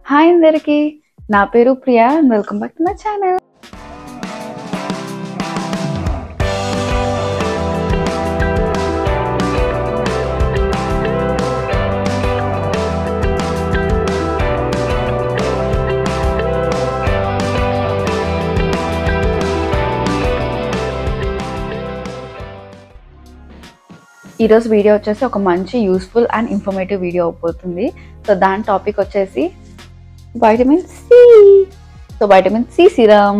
Hi అందరికి, నా పేరు Priya and welcome back to my channel. ఈరోజు వీడియో వచ్చేసి ఒక మంచి యూస్ఫుల్ అండ్ ఇన్ఫర్మేటివ్ వీడియో అయిపోతుంది. సో దాని టాపిక్ వచ్చేసి vitamin C. So vitamin C serum.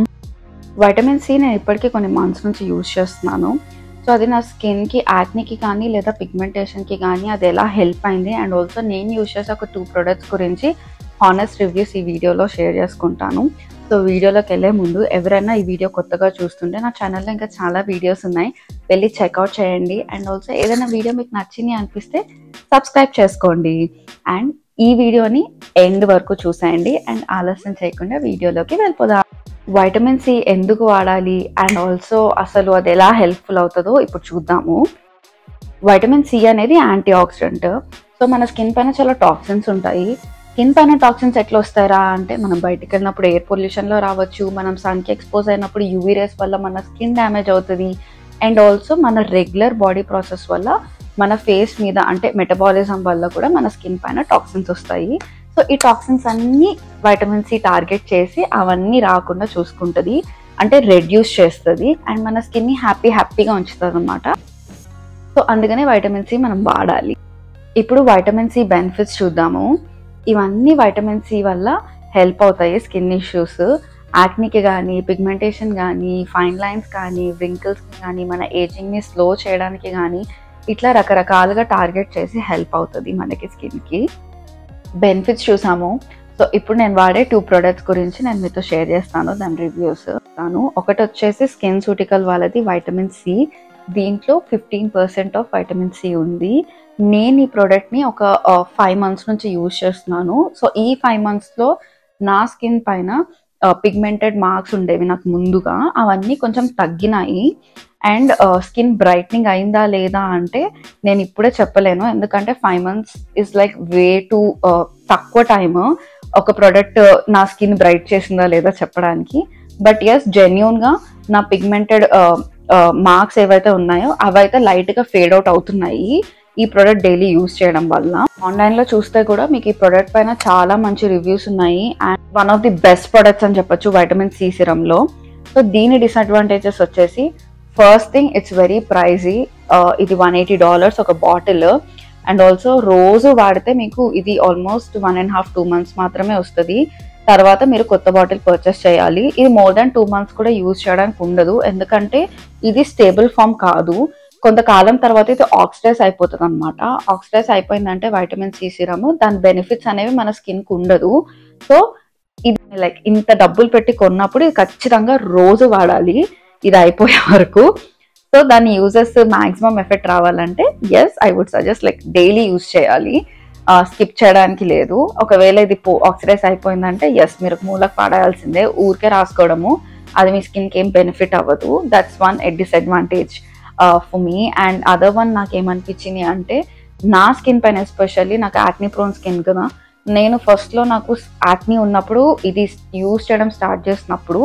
Vitamin C నేను ఇప్పటికీ కొన్ని మంత్స్ నుంచి యూజ్ చేస్తున్నాను. సో అది నా స్కిన్కి, యాక్నీకి కానీ లేదా పిగ్మెంటేషన్కి కానీ అది ఎలా హెల్ప్ అయింది అండ్ ఆల్సో నేను యూజ్ చేసే ఒక 2 ప్రొడక్ట్స్ గురించి హానెస్ట్ రివ్యూస్ ఈ వీడియోలో షేర్ చేసుకుంటాను. సో వీడియోలోకి వెళ్ళే ముందు ఎవరైనా ఈ వీడియో కొత్తగా చూస్తుంటే నా ఛానల్లో ఇంకా చాలా వీడియోస్ ఉన్నాయి, వెళ్ళి చెక్అవుట్ చేయండి. అండ్ ఆల్సో ఏదైనా వీడియో మీకు నచ్చింది అనిపిస్తే సబ్స్క్రైబ్ చేసుకోండి అండ్ ఈ వీడియోని ఎండ్ వరకు చూసేయండి. అండ్ ఆలస్యం చేయకుండా వీడియోలోకి వెళ్ళిపోదాం. వైటమిన్ సి ఎందుకు వాడాలి అండ్ ఆల్సో అసలు అది ఎలా హెల్ప్ఫుల్ అవుతుందో ఇప్పుడు చూద్దాము. వైటమిన్ సి అనేది యాంటీ ఆక్సిడెంట్. సో మన స్కిన్ పైన చాలా టాక్సిన్స్ ఉంటాయి. స్కిన్ పైన టాక్సిన్స్ ఎట్లా వస్తారా అంటే మనం బయటకు వెళ్ళినప్పుడు ఎయిర్ పొల్యూషన్లో రావచ్చు, మనం సన్కి ఎక్స్పోజ్ అయినప్పుడు యూవీ రేస్ వల్ల మన స్కిన్ డ్యామేజ్ అవుతుంది. అండ్ ఆల్సో మన రెగ్యులర్ బాడీ ప్రాసెస్ వల్ల మన ఫేస్ మీద అంటే మెటబాలిజం వల్ల కూడా మన స్కిన్ పైన టాక్సిన్స్ వస్తాయి. సో ఈ టాక్సిన్స్ అన్నీ వైటమిన్ సి టార్గెట్ చేసి అవన్నీ రాకుండా చూసుకుంటుంది, అంటే రెడ్యూస్ చేస్తుంది అండ్ మన స్కిన్ని హ్యాపీగా ఉంచుతుంది అనమాట. సో అందుకనే వైటమిన్ సి మనం వాడాలి. ఇప్పుడు వైటమిన్ సి బెనిఫిట్స్ చూద్దాము. ఇవన్నీ వైటమిన్ సి వల్ల హెల్ప్ అవుతాయి. స్కిన్ ఇష్యూస్, యాక్నీకి కానీ, పిగ్మెంటేషన్ కానీ, ఫైన్ లైన్స్ కానీ, వ్రింకిల్స్కి కానీ, మన ఏజింగ్ని స్లో చేయడానికి కానీ ఇట్లా రకరకాలుగా టార్గెట్ చేసి హెల్ప్ అవుతుంది మనకి స్కిన్కి. బెనిఫిట్స్ చూసాము. సో ఇప్పుడు నేను వాడే 2 ప్రొడక్ట్స్ గురించి నేను మీతో షేర్ చేస్తాను, దాని రివ్యూస్ తాను. ఒకటి వచ్చేసి స్కిన్ సూటికల్ వాళ్ళది వైటమిన్ సి. దీంట్లో 15% ఆఫ్ వైటమిన్ సి ఉంది. నేను ఈ ప్రోడక్ట్ని ఒక 5 మంత్స్ నుంచి యూజ్ చేస్తున్నాను. సో ఈ 5 మంత్స్లో నా స్కిన్ పైన పిగ్మెంటెడ్ మార్క్స్ ఉండేవి నాకు ముందుగా, అవన్నీ కొంచెం తగ్గినాయి. అండ్ స్కిన్ బ్రైట్నింగ్ అయిందా లేదా అంటే నేను ఇప్పుడే చెప్పలేను, ఎందుకంటే 5 months is like way to తక్కువ టైమ్ ఒక ప్రోడక్ట్ నా స్కిన్ బ్రైట్ చేసిందా లేదా చెప్పడానికి. బట్ ఎస్, జెన్యూన్గా నా పిగ్మెంటెడ్ మార్క్స్ ఏవైతే ఉన్నాయో అవైతే లైట్గా ఫేడ్ అవుట్ అవుతున్నాయి ఈ ప్రోడక్ట్ డైలీ యూజ్ చేయడం వల్ల. ఆన్లైన్లో చూస్తే కూడా మీకు ఈ ప్రోడక్ట్ పైన చాలా మంచి రివ్యూస్ ఉన్నాయి and one of the best products అని చెప్పొచ్చు వైటమిన్ సి సిరంలో. సో దీని డిసడ్వాంటేజెస్ వచ్చేసి, ఫస్ట్ థింగ్ ఇట్స్ వెరీ ప్రైజీ. ఇది $180 ఒక బాటిల్. అండ్ ఆల్సో రోజు వాడితే మీకు ఇది ఆల్మోస్ట్ 1.5-2 months మాత్రమే వస్తుంది. తర్వాత మీరు కొత్త బాటిల్ పర్చేస్ చేయాలి. ఇది మోర్ దాన్ 2 months కూడా యూజ్ చేయడానికి ఉండదు, ఎందుకంటే ఇది స్టేబుల్ ఫామ్ కాదు. కొంతకాలం తర్వాత ఇది ఆక్సిడైజ్ అయిపోతుంది అనమాట. ఆక్సిడైజ్ అయిపోయిందంటే వైటమిన్ సి సిరమ్ దాని బెనిఫిట్స్ అనేవి మన స్కిన్కి ఉండదు. సో ఇది లైక్ ఇంత డబ్బులు పెట్టి కొన్నప్పుడు ఇది ఖచ్చితంగా రోజు వాడాలి ఇది అయిపోయే వరకు. సో దాని యూజెస్ మాక్సిమం ఎఫెక్ట్ రావాలంటే yes, I would suggest like daily use చేయాలి, స్కిప్ చేయడానికి లేదు. ఒకవేళ ఇది ఆక్సిడైజ్ అయిపోయిందంటే ఎస్, మీరు మూలకు పాడాల్సిందే. ఊరికే రాసుకోవడము అది మీ స్కిన్కి ఏం బెనిఫిట్ అవ్వదు. That's one disadvantage for me. And other one నాకేమనిపించింది అంటే, నా స్కిన్ పైన ఎస్పెషల్లీ నాకు యాక్నీ ప్రోన్ స్కిన్ కదా, నేను ఫస్ట్లో నాకు యాక్నీ ఉన్నప్పుడు ఇది యూజ్ చేయడం స్టార్ట్ చేసినప్పుడు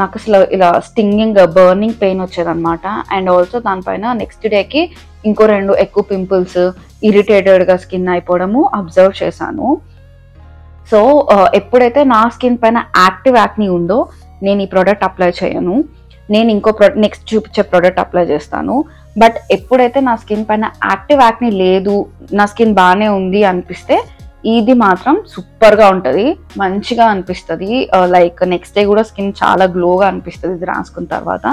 నాకు అసలు ఇలా స్టింగింగ్ బర్నింగ్ పెయిన్ వచ్చేదన్నమాట. అండ్ ఆల్సో దానిపైన నెక్స్ట్ డేకి ఇంకో 2 ఎక్కువ పింపుల్స్, ఇరిటేటెడ్గా స్కిన్ అయిపోవడము అబ్జర్వ్ చేశాను. సో ఎప్పుడైతే నా స్కిన్ పైన యాక్టివ్ యాక్నీ ఉందో నేను ఈ ప్రోడక్ట్ అప్లై చేయను, నేను ఇంకో నెక్స్ట్ చూపించే ప్రోడక్ట్ అప్లై చేస్తాను. బట్ ఎప్పుడైతే నా స్కిన్ పైన యాక్టివ్ యాక్నీ లేదు, నా స్కిన్ బాగానే ఉంది అనిపిస్తే ఇది మాత్రం సూపర్గా ఉంటుంది, మంచిగా అనిపిస్తుంది. లైక్ నెక్స్ట్ డే కూడా స్కిన్ చాలా గ్లోగా అనిపిస్తుంది ఇది రాసుకున్న తర్వాత.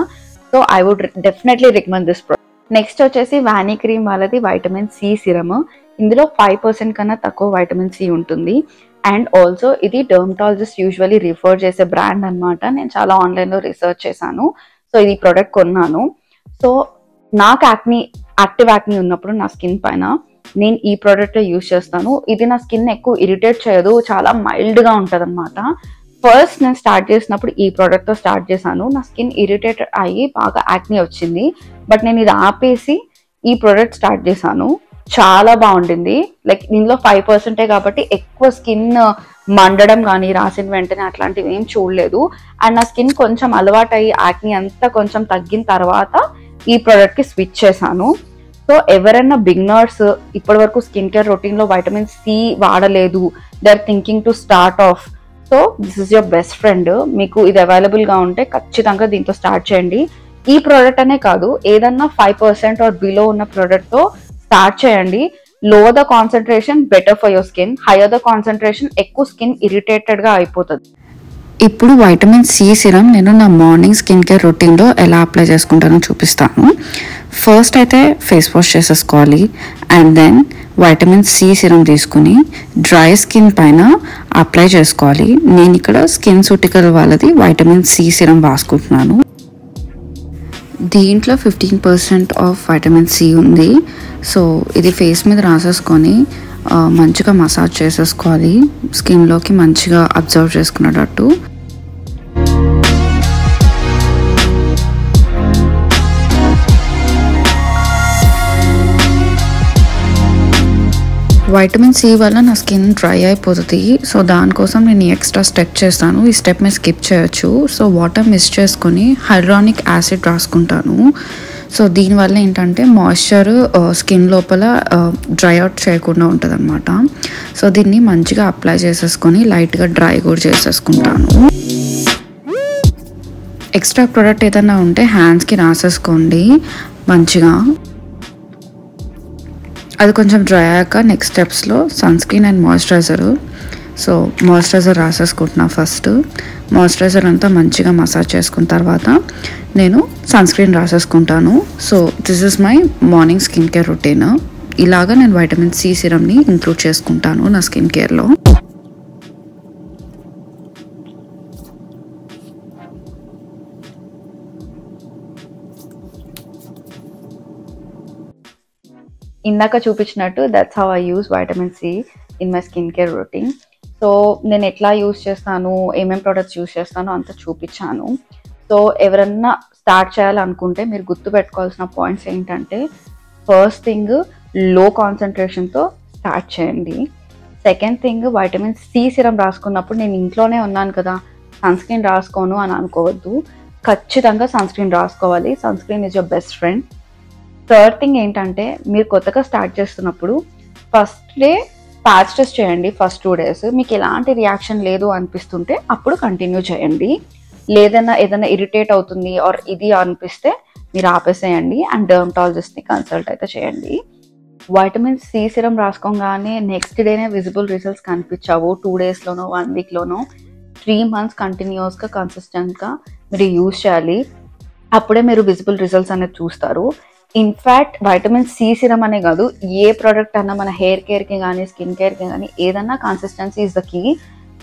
So I would definitely recommend this product. Next వచ్చేసి వానీ క్రీమ్ వాళ్ళది వైటమిన్ సి సిరమ్. ఇందులో 5% కన్నా తక్కువ వైటమిన్ సి ఉంటుంది. అండ్ ఆల్సో ఇది డర్మటాలజిస్ట్ యూజువల్లీ రిఫర్ చేసే బ్రాండ్ అనమాట. నేను చాలా ఆన్లైన్లో రీసెర్చ్ చేశాను, సో ఇది ప్రోడక్ట్ కొన్నాను. సో నాకు యాక్టివ్ యాక్నీ ఉన్నప్పుడు నా స్కిన్ పైన నేను ఈ ప్రోడక్ట్ యూజ్ చేస్తాను. ఇది నా స్కిన్ ఎక్కువ ఇరిటేట్ చేయదు, చాలా మైల్డ్గా ఉంటుంది అనమాట. ఫస్ట్ నేను స్టార్ట్ చేసినప్పుడు ఈ ప్రోడక్ట్తో స్టార్ట్ చేశాను. నా స్కిన్ ఇరిటేట్ అయ్యి బాగా యాక్నీ వచ్చింది. బట్ నేను ఇది ఆపేసి ఈ ప్రోడక్ట్ స్టార్ట్ చేశాను. చాలా బాగుండింది. లైక్ దీనిలో 5% కాబట్టి ఎక్కువ స్కిన్ మండడం కానీ రాసిన వెంటనే అట్లాంటివి ఏం చూడలేదు. అండ్ నా స్కిన్ కొంచెం అలవాటయ్యి యాక్ని అంతా కొంచెం తగ్గిన తర్వాత ఈ ప్రోడక్ట్కి స్విచ్ చేశాను. సో ఎవరైనా బిగినర్స్ ఇప్పటి వరకు స్కిన్ కేర్ రొటీన్లో వైటమిన్ సి వాడలేదు, they are thinking to start off, so this is your best friend. మీకు ఇది అవైలబుల్గా ఉంటే ఖచ్చితంగా దీంతో స్టార్ట్ చేయండి. ఈ ప్రోడక్ట్ అనే కాదు, ఏదన్నా 5% ఆర్ బిలో ఉన్న ప్రోడక్ట్తో స్టార్ట్ చేయండి. Lower the concentration better for your skin, hire the concentration ఎక్కువ స్కిన్ ఇరిటేటెడ్గా అయిపోతుంది. ఇప్పుడు వైటమిన్ సి సిరం నేను నా మార్నింగ్ స్కిన్ కేర్ రొటీన్లో ఎలా అప్లై చేసుకుంటానో చూపిస్తాను. ఫస్ట్ అయితే ఫేస్ వాష్ చేసేసుకోవాలి. And then vitamin C serum తీసుకుని డ్రై స్కిన్ పైన అప్లై చేసుకోవాలి. నేను ఇక్కడ స్కిన్ సూటికల్ వాళ్ళది వైటమిన్ సి సిరం రాసుకుంటున్నాను. దీంట్లో 15% ఆఫ్ వైటమిన్ సి ఉంది. సో ఇది ఫేస్ మీద రాసేసుకొని మంచిగా మసాజ్ చేసేసుకోవాలి, స్కిన్లోకి మంచిగా అబ్జర్వ్ చేసుకునేటట్టు. వైటమిన్ సి వల్ల నా స్కిన్ డ్రై అయిపోతుంది. సో దానికోసం నేను ఎక్స్ట్రా స్టెప్ చేస్తాను. ఈ స్టెప్ మీద స్కిప్ చేయొచ్చు. సో వాటర్ మిక్స్ చేసుకొని హైడ్రానిక్ యాసిడ్ రాసుకుంటాను. సో దీనివల్ల ఏంటంటే మాయిశ్చర్ స్కిన్ లోపల డ్రై అవుట్ చేయకుండా ఉంటుంది అనమాట. సో దీన్ని మంచిగా అప్లై చేసేసుకొని లైట్గా డ్రై కూడా చేసేసుకుంటాను. ఎక్స్ట్రా ప్రోడక్ట్ ఏదైనా ఉంటే హ్యాండ్స్కి రాసేసుకోండి మంచిగా. అది కొంచెం డ్రై అయ్యాక నెక్స్ట్ స్టెప్స్లో sunscreen and moisturizer. So moisturizer రాసేసుకుంటున్నా. ఫస్ట్ మాయిశ్చరైజర్ అంతా మంచిగా మసాజ్ చేసుకున్న తర్వాత నేను సన్ స్క్రీన్ రాసేసుకుంటాను. So this is my morning skin care routine. ఇలాగా నేను వైటమిన్ సి సిరమ్ని ఇంక్లూడ్ చేసుకుంటాను నా స్కిన్ కేర్లో. ఇందాక చూపించినట్టు that's how I use vitamin C in my skin care routine. So నేను ఎట్లా యూస్ చేస్తాను, ఏమేమి ప్రోడక్ట్స్ యూస్ చేస్తానో అంత చూపించాను. సో ఎవరన్నా స్టార్ట్ చేయాలనుకుంటే మీరు గుర్తుపెట్టుకోవాల్సిన పాయింట్స్ ఏంటంటే, ఫస్ట్ థింగ్ లో కాన్సన్ట్రేషన్తో స్టార్ట్ చేయండి. Second thing vitamin C serum రాసుకున్నప్పుడు నేను ఇంట్లోనే ఉన్నాను కదా సన్ స్క్రీన్ రాసుకోను అని అనుకోవద్దు. ఖచ్చితంగా సన్ స్క్రీన్ రాసుకోవాలి. Sunscreen is your best friend. Third thing ఏంటంటే, మీరు కొత్తగా స్టార్ట్ చేస్తున్నప్పుడు ఫస్ట్ డే ప్యాచ్ టెస్ట్ చేయండి. ఫస్ట్ 2 days మీకు ఎలాంటి రియాక్షన్ లేదు అనిపిస్తుంటే అప్పుడు కంటిన్యూ చేయండి. ఏదైనా ఇరిటేట్ అవుతుంది ఆర్ ఇది అనిపిస్తే మీరు ఆపేసేయండి అండ్ డర్మటాలజిస్ట్ని కన్సల్ట్ అయితే చేయండి. వైటమిన్ సి సిరం రాసుకోగానే నెక్స్ట్ డేనే విజిబుల్ రిజల్ట్స్ కనిపించావు. 2 daysలోనో 1 weekలోనో 3 months కంటిన్యూస్గా కన్సిస్టెంట్గా మీరు యూజ్ చేయాలి. అప్పుడే మీరు విజిబుల్ రిజల్ట్స్ అనేది చూస్తారు. ఇన్ఫ్యాక్ట్ వైటమిన్ సి సిరం అనే కాదు, ఏ ప్రోడక్ట్ అన్నా మన హెయిర్ కేర్కి కానీ స్కిన్ కేర్కి కానీ ఏదన్నా consistency is the key.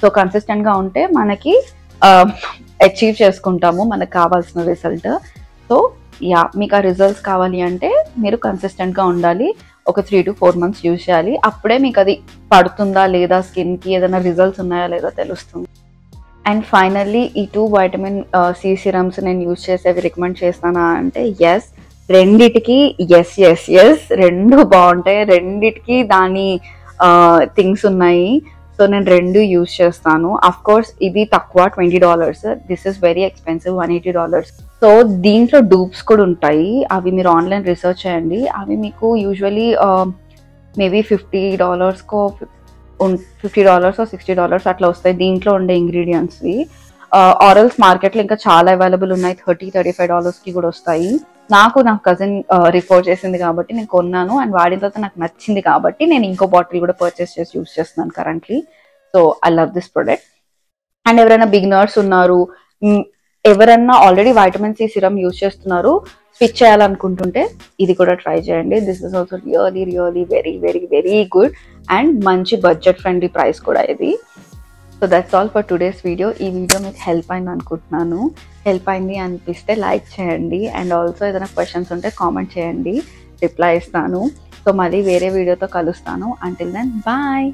So కన్సిస్టెంట్గా ఉంటే మనకి అచీవ్ చేసుకుంటాము మనకు కావాల్సిన రిజల్ట్. సో మీకు ఆ రిజల్ట్స్ కావాలి అంటే మీరు కన్సిస్టెంట్గా ఉండాలి. ఒక 3 to 4 months యూజ్ చేయాలి. అప్పుడే మీకు అది పడుతుందా లేదా, స్కిన్కి ఏదైనా రిజల్ట్స్ ఉన్నాయా లేదా తెలుస్తుంది. అండ్ ఫైనల్లీ ఈ 2 వైటమిన్ సి సిరమ్స్ నేను యూజ్ చేసేవి రికమెండ్ చేస్తానా అంటే ఎస్, రెండిటికి ఎస్ రెండు బాగుంటాయి. రెండిటికి దాని థింగ్స్ ఉన్నాయి. సో నేను రెండు యూజ్ చేస్తాను. అఫ్ కోర్స్ ఇది తక్కువ $20, this is very expensive $180. So దీంట్లో డూప్స్ కూడా ఉంటాయి. అవి మీరు ఆన్లైన్ రీసెర్చ్ చేయండి. అవి మీకు యూజువలీ మేబీ $50 or $60 అట్లా వస్తాయి దీంట్లో ఉండే ఇంగ్రీడియంట్స్వి. ఆరల్స్ మార్కెట్లో ఇంకా చాలా అవైలబుల్ ఉన్నాయి. $30-35 కూడా వస్తాయి. నా కజిన్ రిఫర్ చేసింది కాబట్టి నేను కొన్నాను అండ్ వాడిన తర్వాత నాకు నచ్చింది కాబట్టి నేను ఇంకో బాటిల్ కూడా పర్చేస్ చేసి యూజ్ చేస్తున్నాను currently. So I love this product. And ఎవరైనా బిగినర్స్ ఉన్నారు, ఎవరన్నా already vitamin C serum use చేస్తున్నారు, స్విచ్ చేయాలనుకుంటుంటే ఇది కూడా ట్రై చేయండి. This is also really very very very good and మంచి బడ్జెట్ ఫ్రెండ్లీ ప్రైస్ కూడా ఇది. So that's all for today's video. ఈ వీడియో మీకు హెల్ప్ అయింది అనుకుంటున్నాను. హెల్ప్ అయింది అనిపిస్తే లైక్ చేయండి అండ్ ఆల్సో ఏదైనా క్వశ్చన్స్ ఉంటే కామెంట్ చేయండి, రిప్లై ఇస్తాను. సో మళ్ళీ వేరే వీడియోతో కలుస్తాను. Until then bye.